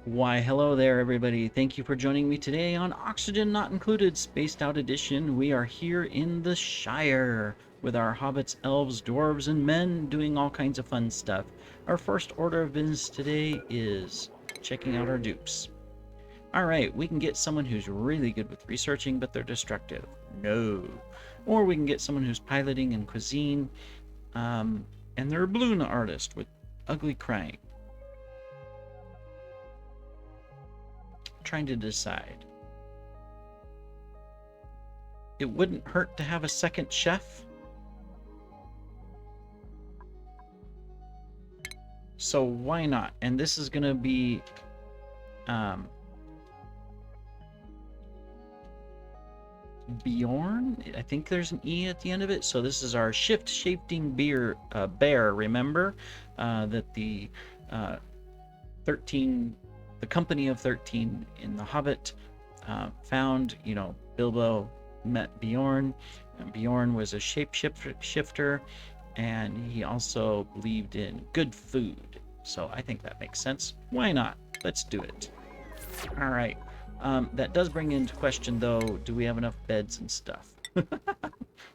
Why, hello there, everybody. Thank you for joining me today on Oxygen Not Included Spaced Out Edition. We are here in the Shire with our hobbits, elves, dwarves, and men doing all kinds of fun stuff. Our first order of business today is checking out our dupes. All right, we can get someone who's really good with researching, but they're destructive. No. Or we can get someone who's piloting and cuisine, and they're a balloon artist with ugly crying. Trying to decide. It wouldn't hurt to have a second chef. So why not? And this is going to be Bjorn. I think there's an E at the end of it. So this is our shift-shifting bear. Remember that the 13, the company of 13 in The Hobbit found, Bilbo met Bjorn. And Bjorn was a shapeshifter, and he also believed in good food. So I think that makes sense. Why not? Let's do it. All right. That does bring into question, though, do we have enough beds and stuff?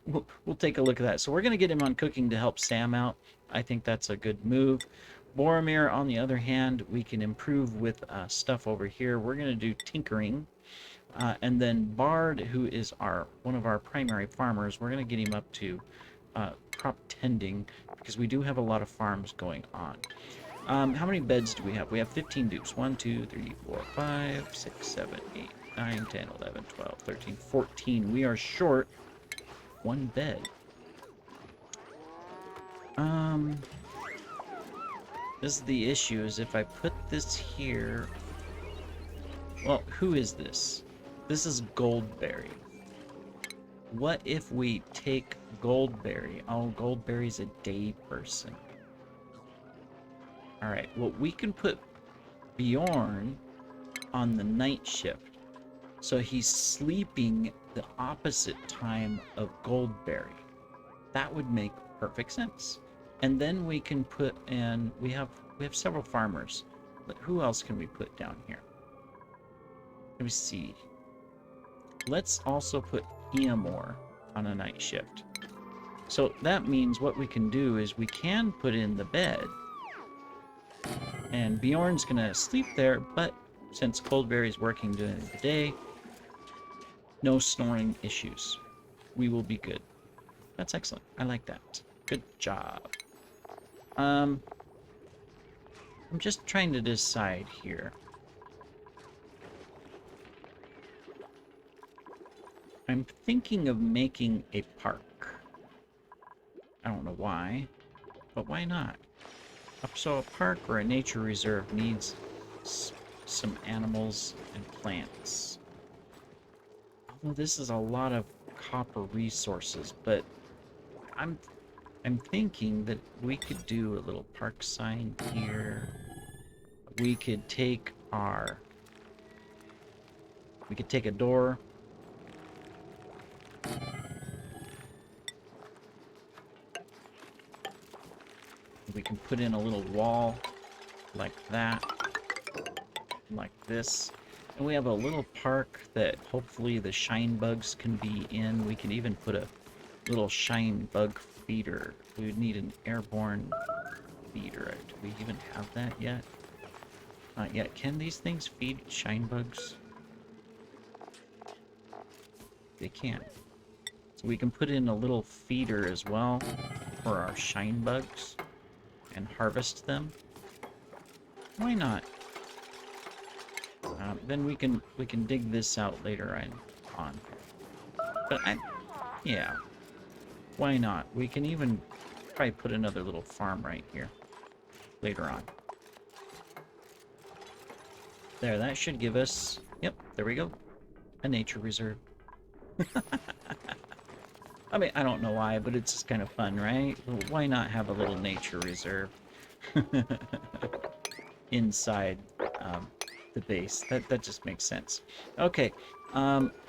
We'll take a look at that. So we're going to get him on cooking to help Sam out. I think that's a good move. Boromir, on the other hand, we can improve with stuff over here. We're going to do tinkering. And then Bard, who is one of our primary farmers, we're going to get him up to crop tending, because we do have a lot of farms going on. How many beds do we have? We have 15 dupes. 1, 2, 3, 4, 5, 6, 7, 8, 9, 10, 11, 12, 13, 14. We are short one bed. This is the issue, is if I put this here... Well, who is this? This is Goldberry. What if we take Goldberry? Oh, Goldberry's a day person. Alright, well, we can put Bjorn on the night shift. So he's sleeping the opposite time of Goldberry. That would make perfect sense. And then we can put in, we have several farmers. But who else can we put down here? Let me see. Let's also put Eamor on a night shift. So that means what we can do is we can put in the bed. And Bjorn's gonna sleep there, but since Goldberry's working during the day, no snoring issues. We will be good. That's excellent. I like that. Good job. I'm just trying to decide here. I'm thinking of making a park. I don't know why, but why not? So a park or a nature reserve needs some animals and plants. Although this is a lot of copper resources, but I'm thinking that we could do a little park sign here. We could take a door. We can put in a little wall like that, like this. And we have a little park that hopefully the shine bugs can be in. We can even put a little shine bug feeder. We would need an airborne feeder. Do we even have that yet? Not yet. Can these things feed shine bugs? They can. So we can put in a little feeder as well for our shine bugs and harvest them. Why not? Then we can dig this out later on. But yeah, why not? We can even probably put another little farm right here later on. There, that should give us, yep, there we go, a nature reserve. I mean, I don't know why, but it's just kind of fun, right? Why not have a little nature reserve inside the base? That just makes sense. Okay,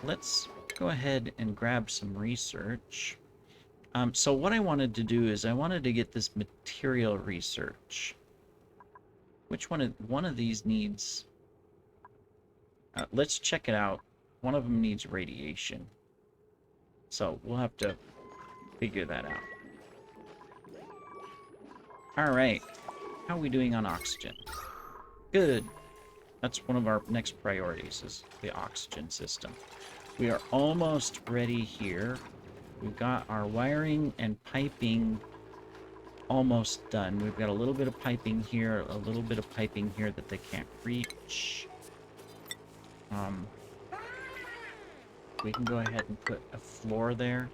let's go ahead and grab some research. So what I wanted to do is I wanted to get this material research. Which one of these needs Let's check it out. One of them needs radiation. So we'll have to figure that out. Alright. How are we doing on oxygen? Good. That's one of our next priorities, is the oxygen system. We are almost ready here. We've got our wiring and piping almost done. We've got a little bit of piping here, a little bit of piping here that they can't reach. We can go ahead and put a floor there.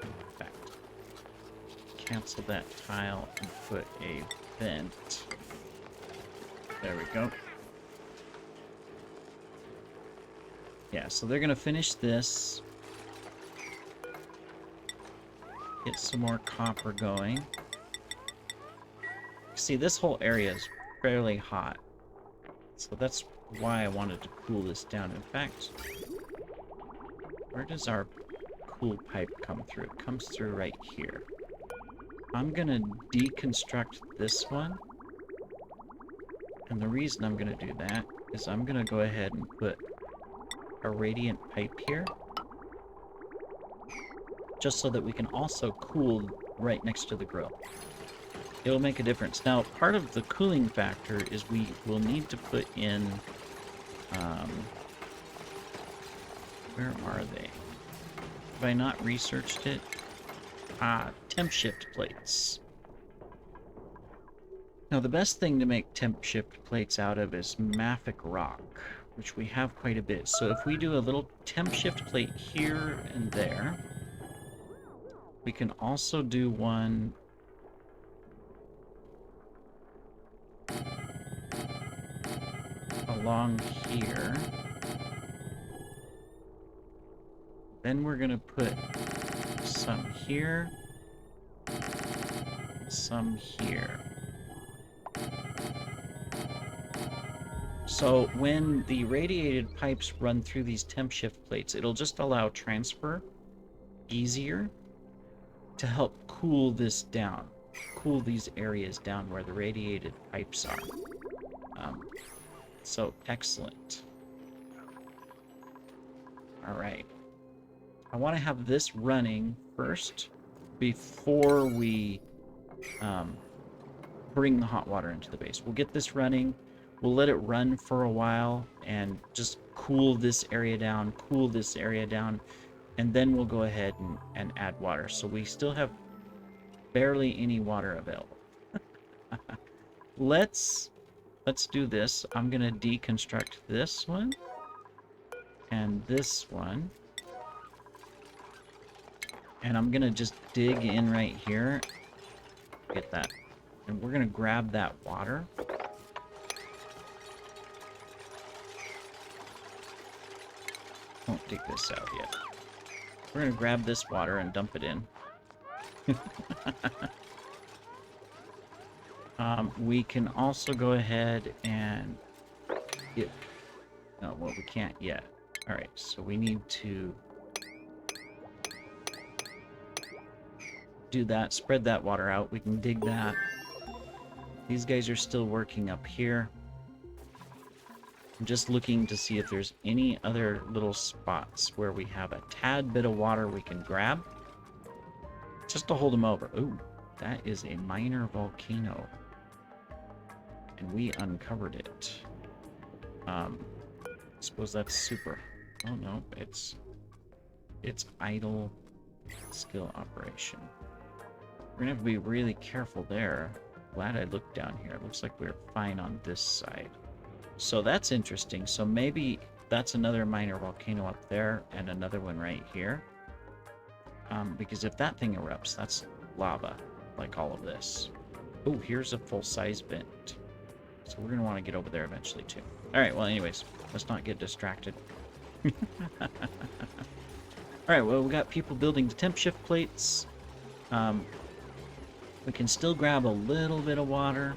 In fact, cancel that tile and put a vent. There we go. Yeah, so they're gonna finish this. Get some more copper going. See, this whole area is fairly hot. So that's why I wanted to cool this down. In fact, where does our cool pipe come through? It comes through right here. I'm gonna deconstruct this one. And the reason I'm gonna do that is I'm gonna go ahead and put a radiant pipe here. Just so that we can also cool right next to the grill. It'll make a difference. Now, part of the cooling factor is we will need to put in, where are they? Have I not researched it? Temp shift plates. Now, the best thing to make temp shift plates out of is mafic rock, which we have quite a bit. So if we do a little temp shift plate here and there, we can also do one along here. Then we're gonna put some here, some here. So when the radiated pipes run through these temp shift plates, it'll just allow transfer easier to help cool this down, cool these areas down where the radiated pipes are. So excellent. All right. I want to have this running first before we bring the hot water into the base. We'll get this running. We'll let it run for a while and just cool this area down, and then we'll go ahead and add water. So we still have barely any water available. Let's do this. I'm gonna deconstruct this one and this one, and I'm gonna just dig in right here. Get that, and we're gonna grab that water. Won't dig this out yet. We're gonna grab this water and dump it in. We can also go ahead and get... No, well, we can't yet. Alright, so we need to do that, spread that water out. We can dig that. These guys are still working up here. I'm just looking to see if there's any other little spots where we have a tad bit of water we can grab. Just to hold them over. Ooh, that is a minor volcano. And we uncovered it. I suppose that's super. Oh no, it's idle skill operation. We're gonna have to be really careful there. Glad I looked down here. It looks like we're fine on this side. So that's interesting. So maybe that's another minor volcano up there and another one right here. Because if that thing erupts, that's lava, like all of this. Oh, here's a full-size vent. So we're going to want to get over there eventually, too. Alright, well, anyways, let's not get distracted. Alright, well, we got people building the temp shift plates. We can still grab a little bit of water.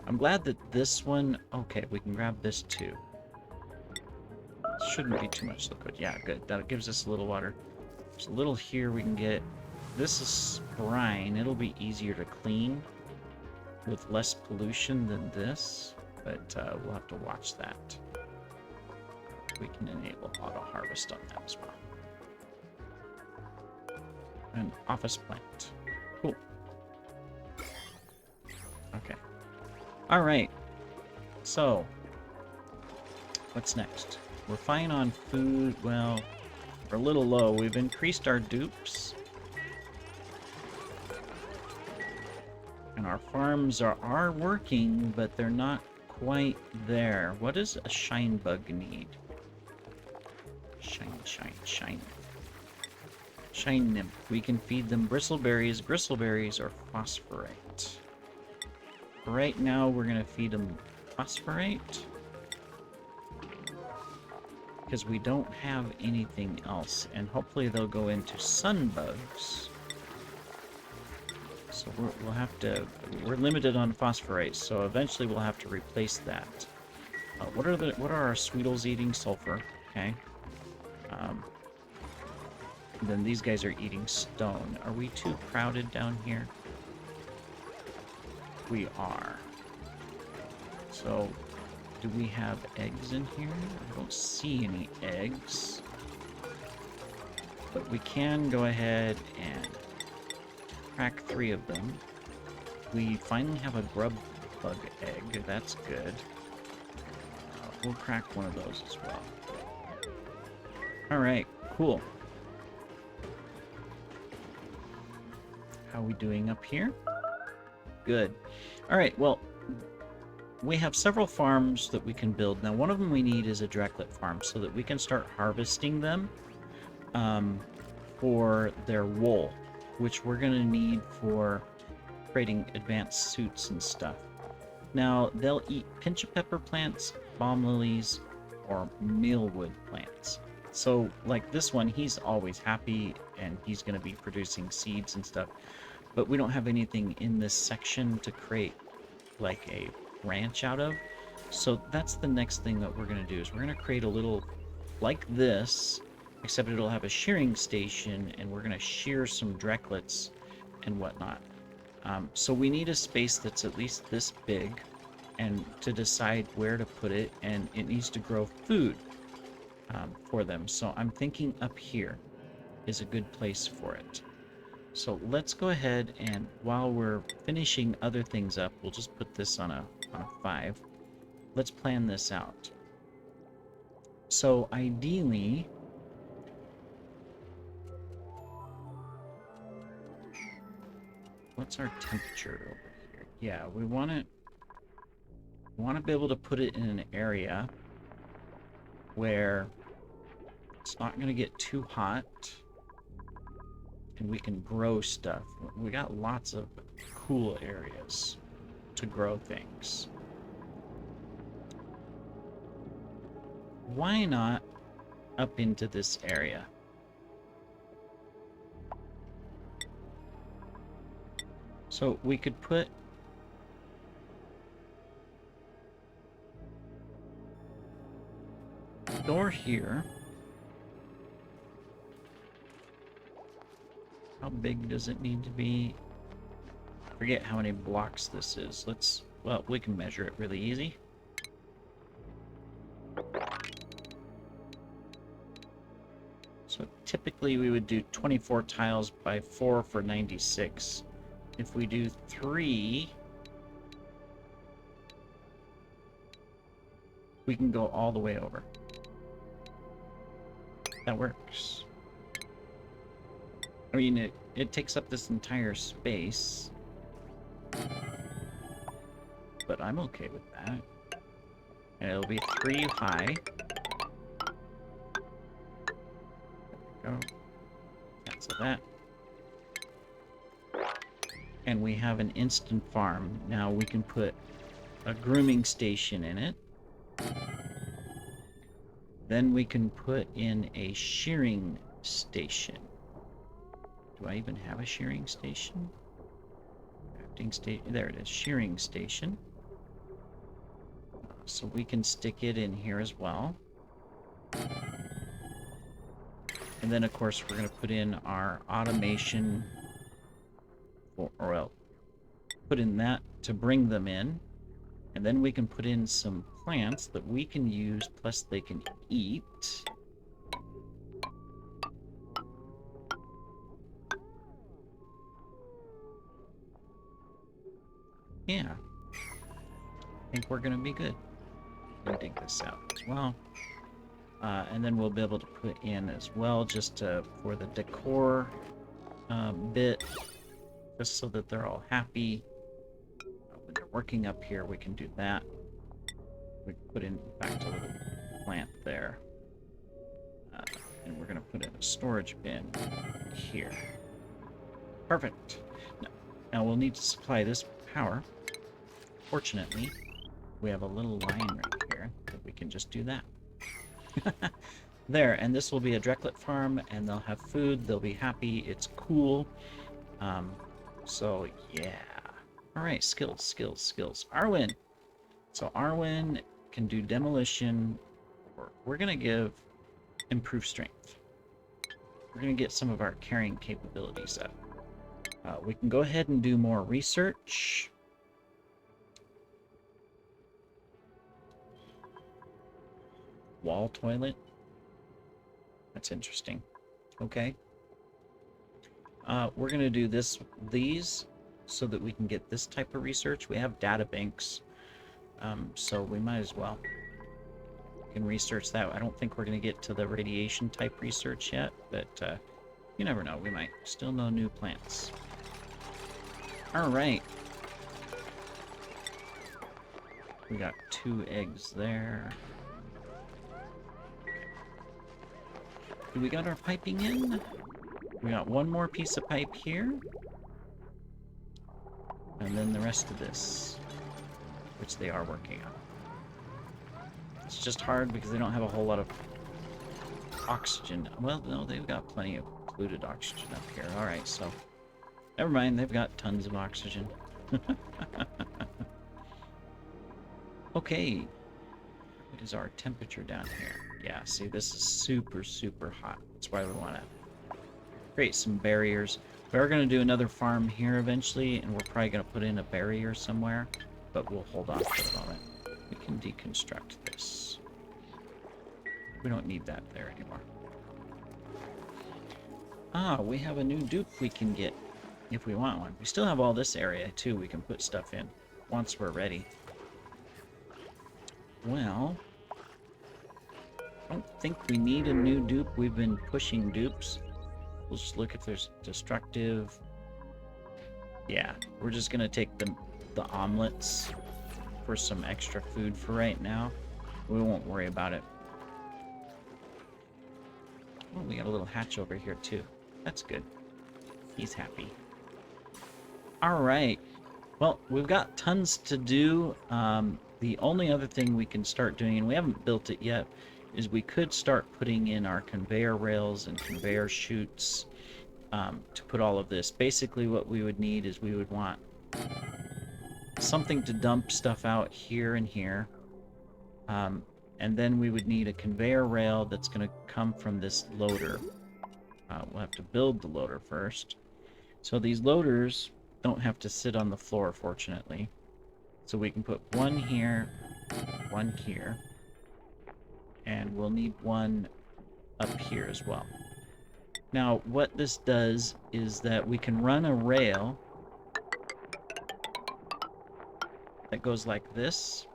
I'm glad that this one... Okay, we can grab this, too. Shouldn't be too much liquid. Yeah, good. That gives us a little water. There's a little here we can get. This is brine. It'll be easier to clean. with less pollution than this, but we'll have to watch that. We can enable auto harvest on that as well. An office plant. Cool. Okay. All right. So, what's next? We're fine on food. Well, we're a little low. We've increased our dupes. And our farms are working, but they're not quite there. What does a shine bug need? Shine, shine, shine. Shine nymph. We can feed them bristleberries, or phosphorite. Right now, we're going to feed them phosphorite. Because we don't have anything else. And hopefully they'll go into sun bugs. So we'll have to... We're limited on phosphorite, so eventually we'll have to replace that. What are our Sweetles eating? Sulfur. Okay. Then these guys are eating stone. Are we too crowded down here? We are. So, do we have eggs in here? I don't see any eggs. But we can go ahead and crack 3 of them. We finally have a grub bug egg. That's good. We'll crack one of those as well. Alright, cool. How are we doing up here? Good. Alright, well, we have several farms that we can build. Now, one of them we need is a Drecklet farm so that we can start harvesting them for their wool, which we're going to need for creating advanced suits and stuff. Now, they'll eat pinch of pepper plants, balm lilies, or mealwood plants. So, like this one, he's always happy, and he's going to be producing seeds and stuff. But we don't have anything in this section to create, like, a ranch out of. So that's the next thing that we're going to do, is we're going to create a little, like this, except it'll have a shearing station, and we're going to shear some Drecklets and whatnot. So we need a space that's at least this big, and to decide where to put it, and it needs to grow food for them. So I'm thinking up here is a good place for it. So let's go ahead, and while we're finishing other things up, we'll just put this on a 5. Let's plan this out. So ideally, what's our temperature over here? Yeah, we want to be able to put it in an area where it's not going to get too hot, and we can grow stuff. We got lots of cool areas to grow things. Why not up into this area? So we could put a door here. How big does it need to be? I forget how many blocks this is. Well, we can measure it really easy. So typically we would do 24 tiles by 4 for 96. If we do 3, we can go all the way over. That works. I mean, it takes up this entire space, but I'm okay with that. And it'll be 3 high. There we go. Cancel that. And we have an instant farm. Now we can put a grooming station in it. Then we can put in a shearing station. Do I even have a shearing station? Crafting station. There it is. Shearing station. So we can stick it in here as well. And then, of course, we're going to put in our automation. Well, put in that to bring them in. And then we can put in some plants that we can use, plus they can eat. Yeah. I think we're going to be good. We'll dig this out as well. And then we'll be able to put in as well, just for the decor bit, just so that they're all happy. When they're working up here, we can do that. We put in back a little plant there. And we're going to put in a storage bin here. Perfect. Now we'll need to supply this power. Fortunately, we have a little line right here that we can just do that. There, and this will be a Drecklet farm, and they'll have food, they'll be happy, it's cool. So, yeah. Alright, skills, skills, skills. Arwen! So Arwen can do demolition. We're going to give improved strength. We're going to get some of our carrying capabilities up. We can go ahead and do more research. Wall toilet. That's interesting. Okay. We're going to do these so that we can get this type of research. We have data banks, so we might as well. We can research that. I don't think we're going to get to the radiation type research yet, but you never know. We might still know new plants. All right. We got 2 eggs there. Do we got our piping in? We got 1 more piece of pipe here. And then the rest of this, which they are working on. It's just hard because they don't have a whole lot of oxygen. Well, no, they've got plenty of polluted oxygen up here. Alright, so never mind, they've got tons of oxygen. Okay. What is our temperature down here? Yeah, see, this is super, super hot. That's why we want to create some barriers. We are going to do another farm here eventually, and we're probably going to put in a barrier somewhere, but we'll hold off for the moment. We can deconstruct this. We don't need that there anymore. Ah, we have a new dupe we can get if we want one. We still have all this area, too, we can put stuff in once we're ready. Well, I don't think we need a new dupe. We've been pushing dupes. We'll just look if there's destructive. Yeah, we're just going to take the omelets for some extra food for right now. We won't worry about it. Oh, we got a little hatch over here too. That's good. He's happy. All right. Well, we've got tons to do. The only other thing we can start doing, and we haven't built it yet, is we could start putting in our conveyor rails and conveyor chutes to put all of this. Basically what we would need is we would want something to dump stuff out here and here. And then we would need a conveyor rail that's going to come from this loader. We'll have to build the loader first. So these loaders don't have to sit on the floor, fortunately. So we can put 1 here, 1 here. And we'll need 1 up here as well. Now, what this does is that we can run a rail that goes like this.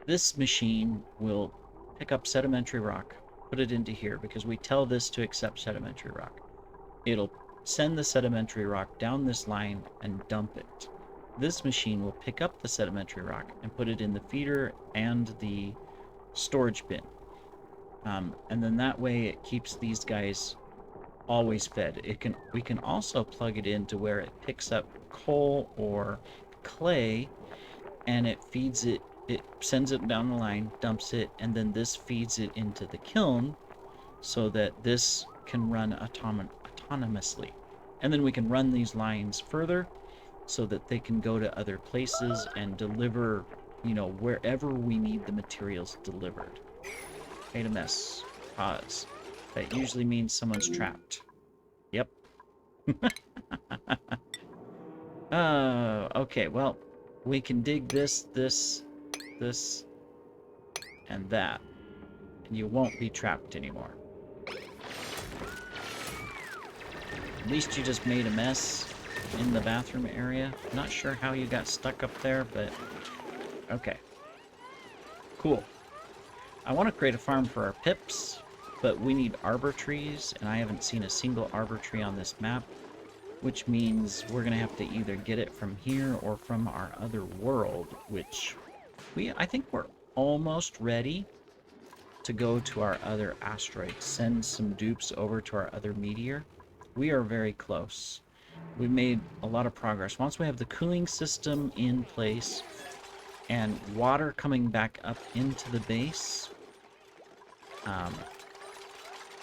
This machine will pick up sedimentary rock, put it into here, because we tell this to accept sedimentary rock. It'll send the sedimentary rock down this line and dump it. This machine will pick up the sedimentary rock and put it in the feeder and the storage bin. And then that way it keeps these guys always fed. We can also plug it into where it picks up coal or clay and it feeds it. It sends it down the line, dumps it, and then this feeds it into the kiln so that this can run autonomously. And then we can run these lines further so that they can go to other places and deliver, you know, wherever we need the materials delivered. Made a mess. Pause. That usually means someone's trapped. Yep. Okay, well, we can dig this, and that. And you won't be trapped anymore. At least you just made a mess in the bathroom area. Not sure how you got stuck up there, but okay. Cool. I want to create a farm for our pips, but we need arbor trees, and I haven't seen a single arbor tree on this map, which means we're going to have to either get it from here or from our other world, which I think we're almost ready to go to our other asteroid, send some dupes over to our other meteor. We are very close. We've made a lot of progress. Once we have the cooling system in place and water coming back up into the base,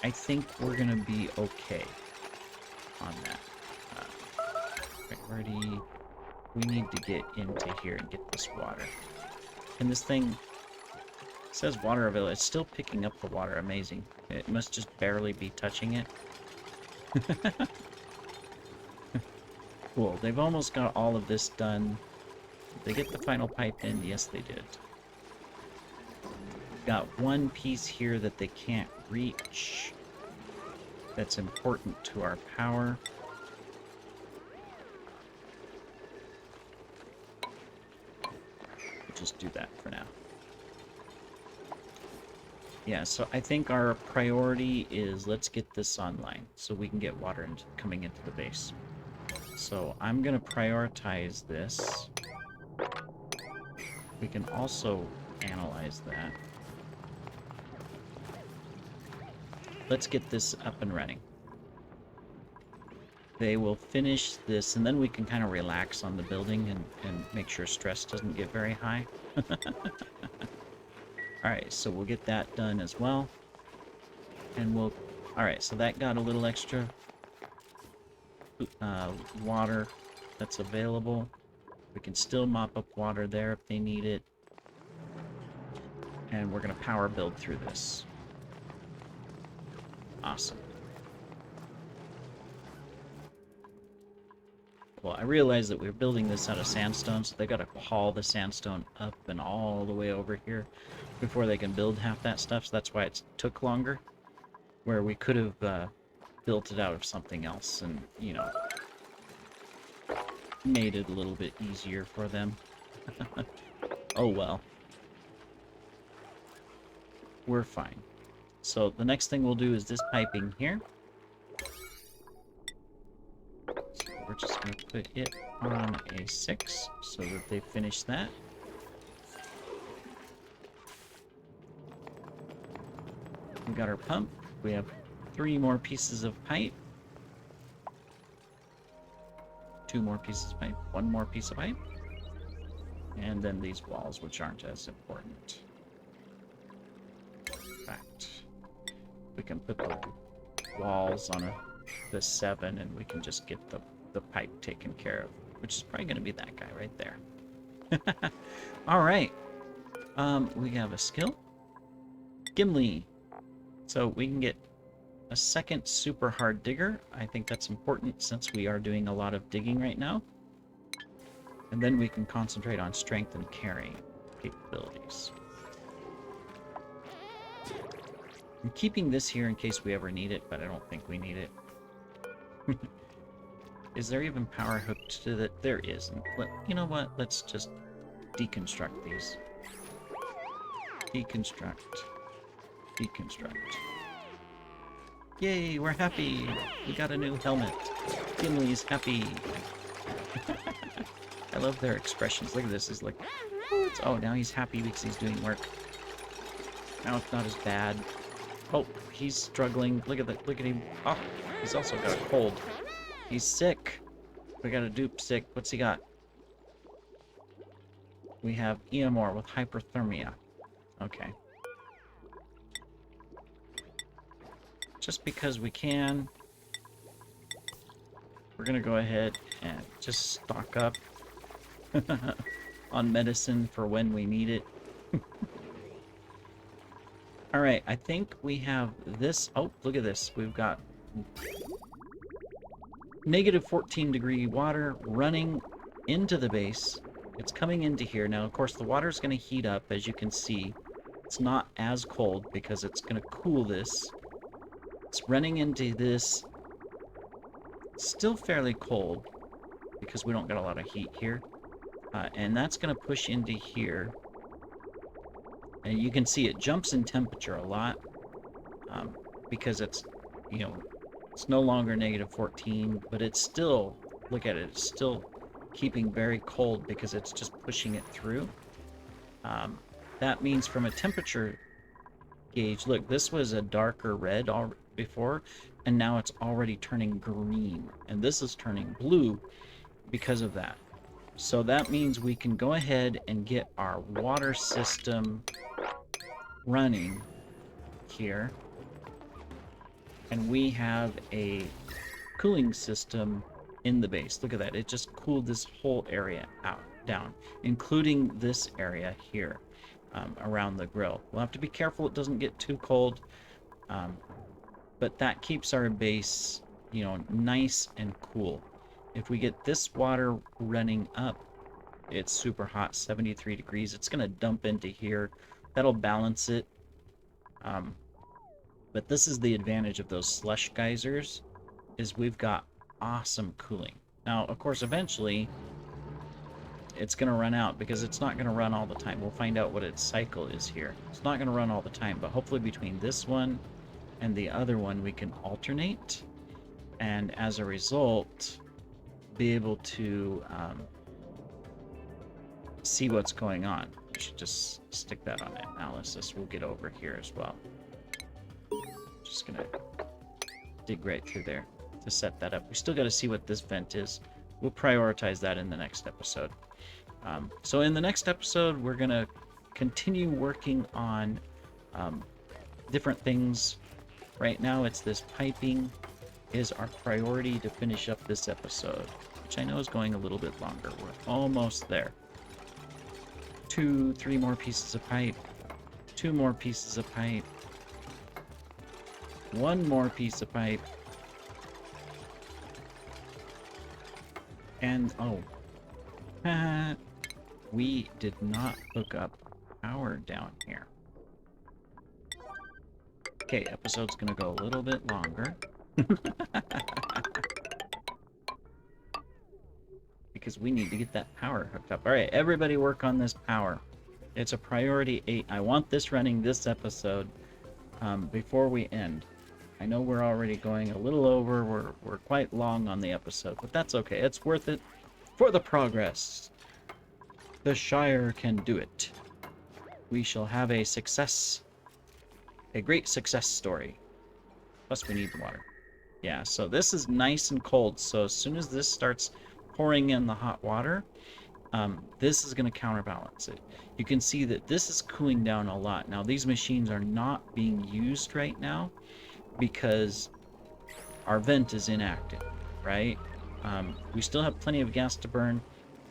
I think we're going to be okay on that. Already, we need to get into here and get this water. And this thing says water available. It's still picking up the water. Amazing. It must just barely be touching it. Cool. They've almost got all of this done. Did they get the final pipe in? Yes, they did. Got one piece here that they can't reach. That's important to our power. We'll just do that for now. Yeah, so I think our priority is let's get this online so we can get water coming into the base. So I'm going to prioritize this. We can also analyze that. Let's get this up and running. They will finish this, and then we can kind of relax on the building and make sure stress doesn't get very high. Alright, so we'll get that done as well. And we'll... Alright, so that got a little extra water that's available. We can still mop up water there if they need it. And we're going to power build through this. Awesome. Well, I realize that we're building this out of sandstone, so they got to haul the sandstone up and all the way over here before they can build half that stuff, so that's why it took longer. Where we could have built it out of something else and, you know, made it a little bit easier for them. Oh well. We're fine. So the next thing we'll do is this piping here. So we're just going to put it on a 6 so that they finish that. We got our pump. We have 3 more pieces of pipe. 2 more pieces of pipe. 1 more piece of pipe. And then these walls, which aren't as important. In fact, we can put the walls on the 7 and we can just get the pipe taken care of. Which is probably going to be that guy right there. Alright. We have a skill. Gimli. So we can get a second super hard digger. I think that's important since we are doing a lot of digging right now. And then we can concentrate on strength and carrying capabilities. I'm keeping this here in case we ever need it, but I don't think we need it. Is there even power hooked to that? There isn't. You know what? Let's just deconstruct these. Deconstruct. Deconstruct. Yay, we're happy! We got a new helmet. Gimli's happy. I love their expressions. Look at this. He's like, oh, now he's happy because he's doing work. Now it's not as bad. Oh, he's struggling. Look at that. Look at him. Oh, he's also got a cold. He's sick. We got a dupe sick. What's he got? We have Eamor with hyperthermia. Okay. Just because we can, we're going to go ahead and just stock up on medicine for when we need it. Alright, I think we have this. Oh, look at this. We've got negative 14 degree water running into the base. It's coming into here. Now, of course, the water is going to heat up, as you can see. It's not as cold because it's going to cool this. It's running into this. Still fairly cold because we don't get a lot of heat here. And that's going to push into here. And you can see it jumps in temperature a lot because it's, you know, it's no longer negative 14, but it's still, look at it, it's still keeping very cold because it's just pushing it through. That means from a temperature gauge, look, this was a darker red before, and now it's already turning green, and this is turning blue because of that. So that means we can go ahead and get our water system running here, and we have a cooling system in the base. Look at that, it just cooled this whole area down, including this area here around the grill. We'll have to be careful it doesn't get too cold, but that keeps our base, you know, nice and cool. If we get this water running up, it's super hot, 73 degrees. It's going to dump into here. That'll balance it. But this is the advantage of those slush geysers, is we've got awesome cooling. Now, of course, eventually it's going to run out because it's not going to run all the time. We'll find out what its cycle is here. It's not going to run all the time, but hopefully between this one and the other one we can alternate, and as a result be able to see what's going on. We should just stick that on analysis. We'll get over here as well. Just gonna dig right through there to set that up. We still got to see what this vent is. We'll prioritize that in the next episode. So in the next episode, we're going to continue working on different things. Right now, it's this piping is our priority to finish up this episode, which I know is going a little bit longer. We're almost there. 2, 3 more pieces of pipe. 2 more pieces of pipe. 1 more piece of pipe. And, oh, we did not hook up power down here. Okay, episode's gonna go a little bit longer. Because we need to get that power hooked up. Alright, everybody work on this power. It's a priority 8. I want this running this episode before we end. I know we're already going a little over. We're quite long on the episode, but that's okay. It's worth it for the progress. The Shire can do it. We shall have a success, a great success story. Plus, we need the water. Yeah, so this is nice and cold. So as soon as this starts pouring in the hot water, this is going to counterbalance it. You can see that this is cooling down a lot. Now, these machines are not being used right now because our vent is inactive, right? We still have plenty of gas to burn,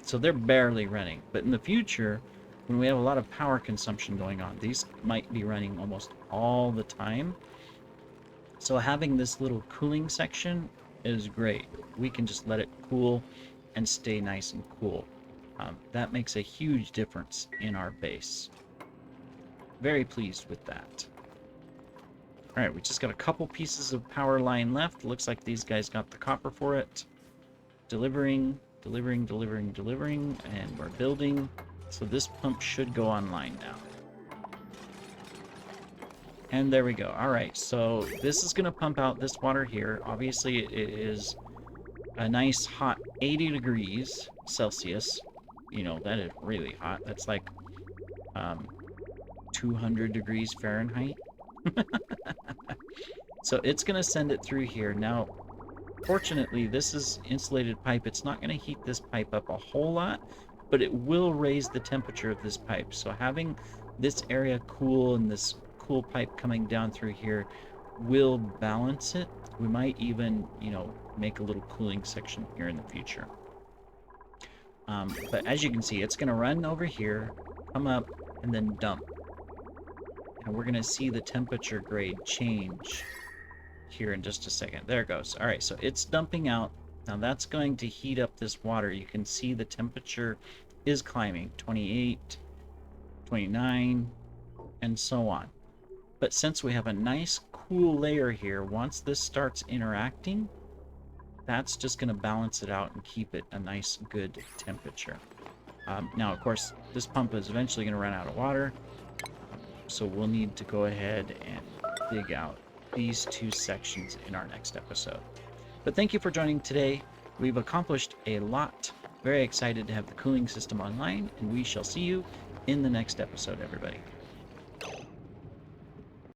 so they're barely running. But in the future, when we have a lot of power consumption going on, these might be running almost all the time. So having this little cooling section is great. We can just let it cool and stay nice and cool. That makes a huge difference in our base. Very pleased with that. Alright, we just got a couple pieces of power line left. Looks like these guys got the copper for it. Delivering, and we're building. So this pump should go online now. And there we go. Alright, so this is going to pump out this water here. Obviously, it is a nice hot 80 degrees Celsius. You know, that is really hot. That's like 200 degrees Fahrenheit. So it's going to send it through here. Now, fortunately, this is insulated pipe. It's not going to heat this pipe up a whole lot, but it will raise the temperature of this pipe. So having this area cool and this cool pipe coming down through here will balance it. We might even, you know, make a little cooling section here in the future. But as you can see, it's going to run over here, come up, and then dump. And we're going to see the temperature grade change here in just a second. There it goes. All right, so it's dumping out. Now that's going to heat up this water. You can see the temperature is climbing, 28, 29, and so on. But since we have a nice cool layer here, once this starts interacting, that's just going to balance it out and keep it a nice, good temperature. Now, of course, this pump is eventually going to run out of water, so we'll need to go ahead and dig out these two sections in our next episode. But thank you for joining today. We've accomplished a lot. Very excited to have the cooling system online, and we shall see you in the next episode, everybody.